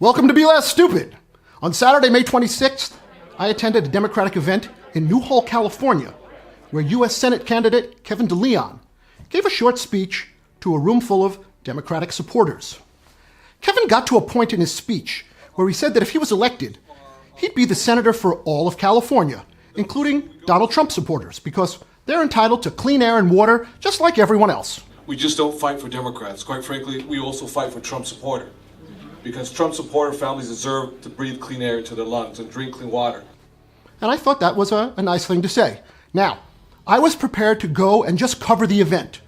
Welcome to Be Less Stupid. On Saturday, May 26th, I attended a Democratic event in Newhall, California, where U.S. Senate candidate Kevin DeLeon gave a short speech to a room full of Democratic supporters. Kevin got to a point in his speech where he said that if he was elected, he'd be the senator for all of California, including Donald Trump supporters, because they're entitled to clean air and water just like everyone else. We just don't fight for Democrats. Quite frankly, we also fight for Trump supporters. Because Trump supporter families deserve to breathe clean air into their lungs and drink clean water. And I thought that was a nice thing to say. Now, I was prepared to go and just cover the event,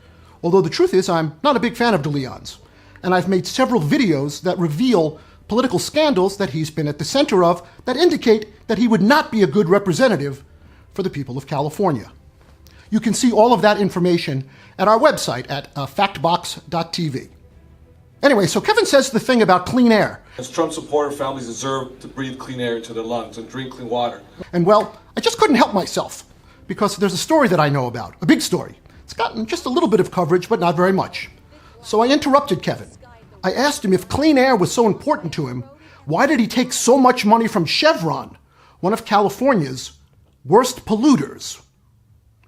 although the truth is I'm not a big fan of DeLeon's, and I've made several videos that reveal political scandals that he's been at the center of that indicate that he would not be a good representative for the people of California. You can see all of that information at our website at factbox.tv. Anyway, so Kevin says the thing about clean air. As Trump supporter families deserve to breathe clean air into their lungs and drink clean water. And well, I just couldn't help myself because there's a story that I know about, a big story. It's gotten just a little bit of coverage, but not very much. So I interrupted Kevin. I asked him if clean air was so important to him, why did he take so much money from Chevron, one of California's worst polluters?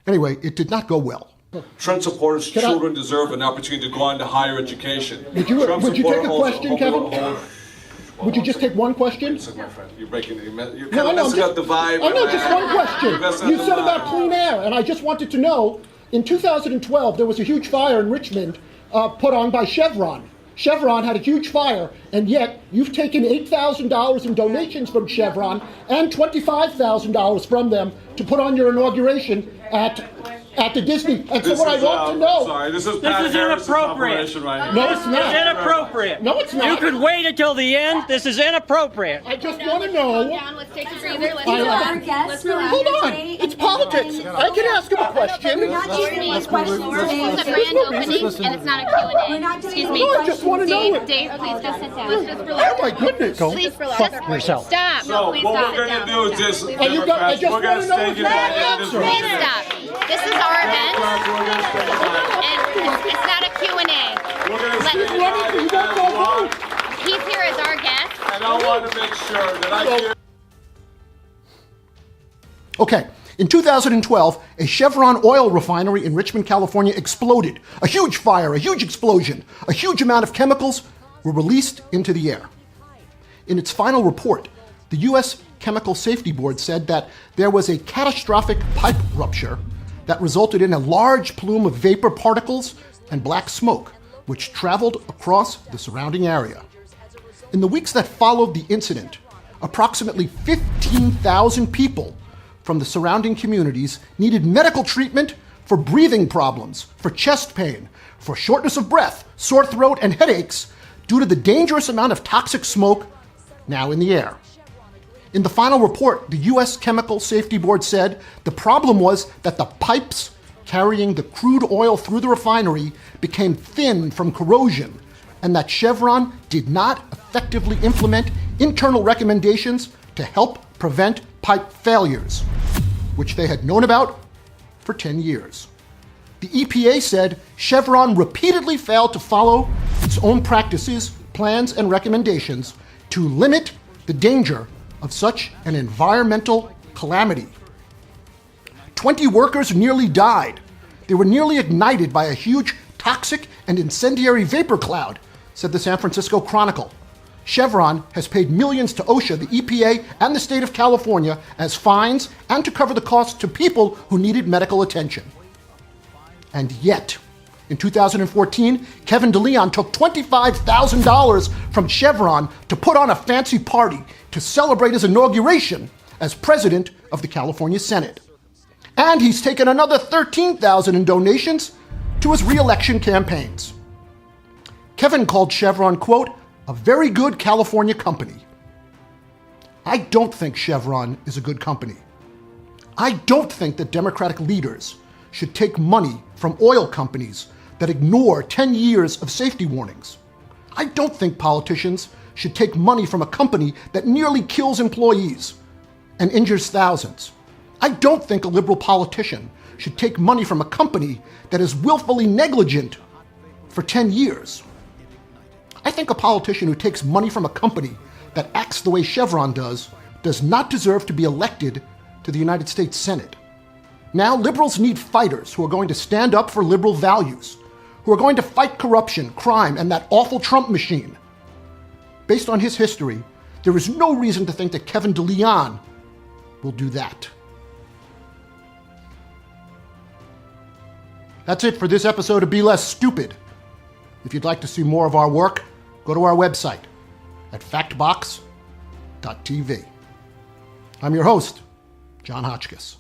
Anyway, it did not go well. Trump supporters' children deserve an opportunity to go on to higher education. Would you take a question, Kevin? Would you just take one question? Listen, my friend, you're breaking it. You're No, kind of messing up the vibe. I know, just one question. You said about clean air, and I just wanted to know, in 2012, there was a huge fire in Richmond put on by Chevron. Chevron had a huge fire, and yet you've taken $8,000 in donations from Chevron and $25,000 from them to put on your inauguration at the Disney. And so what I want to know... Sorry, this is inappropriate. Right? No, it's not. It's inappropriate. No, it's not. You could wait until the end. This is inappropriate. I just want to know... Let's take a breather. Let's Our relax. guests Hold on. It's politics. I can ask him a question. We're not taking any questions This is a today. grand opening, and it's not a Q&A. We're not Excuse taking me. No, I just want to know it. Dave, please just sit down. Let's just relax. Oh, my goodness. Please relax. Fuck yourself. Stop. So, No, please what stop. we're going to do is just, I Democrats, just we're going to wanna know stay if united that in this answer- Please room. stop. This is our event, and it's not a Q&A. We're going to stay You united got as no one. vote. He's here as our guest. And I want to make sure that I hear... Okay, in 2012, a Chevron oil refinery in Richmond, California exploded. A huge fire, a huge explosion, a huge amount of chemicals were released into the air. In its final report, the U.S. Chemical Safety Board said that there was a catastrophic pipe rupture that resulted in a large plume of vapor particles and black smoke, which traveled across the surrounding area. In the weeks that followed the incident, approximately 15,000 people from the surrounding communities needed medical treatment for breathing problems, for chest pain, for shortness of breath, sore throat, and headaches due to the dangerous amount of toxic smoke now in the air. In the final report, the U.S. Chemical Safety Board said the problem was that the pipes carrying the crude oil through the refinery became thin from corrosion, and that Chevron did not effectively implement internal recommendations to help prevent pipe failures, which they had known about for 10 years. The EPA said Chevron repeatedly failed to follow its own practices, plans, and recommendations to limit the danger of such an environmental calamity. 20 workers nearly died. They were nearly ignited by a huge toxic and incendiary vapor cloud, said the San Francisco Chronicle. Chevron has paid millions to OSHA, the EPA, and the state of California as fines and to cover the costs to people who needed medical attention. And yet, in 2014, Kevin DeLeon took $25,000 from Chevron to put on a fancy party to celebrate his inauguration as president of the California Senate. And he's taken another $13,000 in donations to his re-election campaigns. Kevin called Chevron, quote, a very good California company. I don't think Chevron is a good company. I don't think that Democratic leaders should take money from oil companies that ignore 10 years of safety warnings. I don't think politicians should take money from a company that nearly kills employees and injures thousands. I don't think a liberal politician should take money from a company that is willfully negligent for 10 years. I think a politician who takes money from a company that acts the way Chevron does not deserve to be elected to the United States Senate. Now, liberals need fighters who are going to stand up for liberal values, who are going to fight corruption, crime, and that awful Trump machine. Based on his history, there is no reason to think that Kevin DeLeon will do that. That's it for this episode of Be Less Stupid. If you'd like to see more of our work, go to our website at factbox.tv. I'm your host, John Hotchkiss.